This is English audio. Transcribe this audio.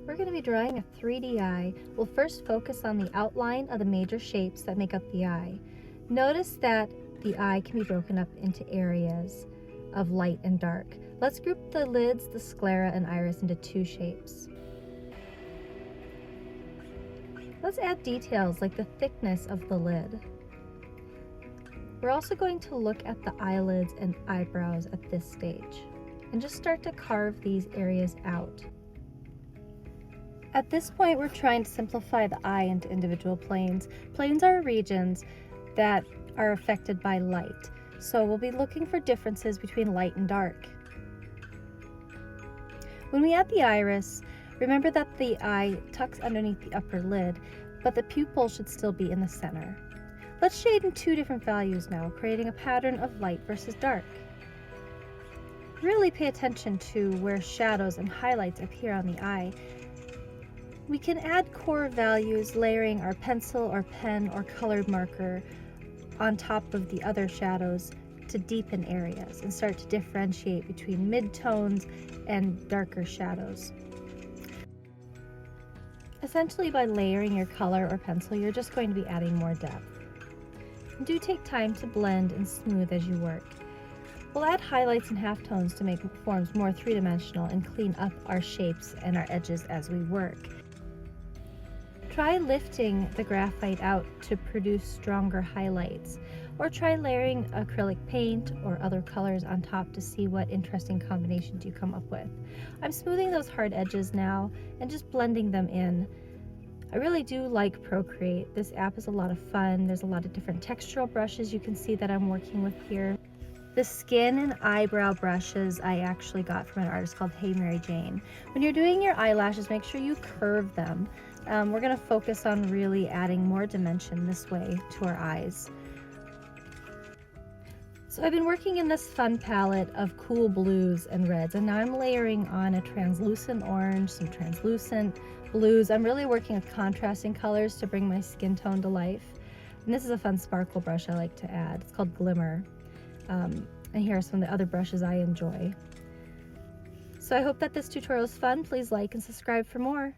We're going to be drawing a 3D eye. We'll first focus on the outline of the major shapes that make up the eye. Notice that the eye can be broken up into areas of light and dark. Let's group the lids, the sclera, and iris into two shapes. Let's add details like the thickness of the lid. We're also going to look at the eyelids and eyebrows at this stage and just start to carve these areas out. At this point, we're trying to simplify the eye into individual planes. Planes are regions that are affected by light, so we'll be looking for differences between light and dark. When we add the iris, remember that the eye tucks underneath the upper lid, but the pupil should still be in the center. Let's shade in two different values now, creating a pattern of light versus dark. Really pay attention to where shadows and highlights appear on the eye. We can add core values, layering our pencil or pen or colored marker on top of the other shadows to deepen areas and start to differentiate between mid-tones and darker shadows. Essentially, by layering your color or pencil, you're just going to be adding more depth. Do take time to blend and smooth as you work. We'll add highlights and halftones to make forms more three-dimensional and clean up our shapes and our edges as we work. Try lifting the graphite out to produce stronger highlights, or try layering acrylic paint or other colors on top to see what interesting combinations you come up with. I'm smoothing those hard edges now and just blending them in. I really do like Procreate. This app is a lot of fun. There's a lot of different textural brushes you can see that I'm working with here. The skin and eyebrow brushes I actually got from an artist called Hey Mary Jane. When you're doing your eyelashes, make sure you curve them. We're going to focus on really adding more dimension this way to our eyes. So I've been working in this fun palette of cool blues and reds, and now I'm layering on a translucent orange, some translucent blues. I'm really working with contrasting colors to bring my skin tone to life. And this is a fun sparkle brush I like to add. It's called Glimmer. And here are some of the other brushes I enjoy. So I hope that this tutorial is fun. Please like and subscribe for more.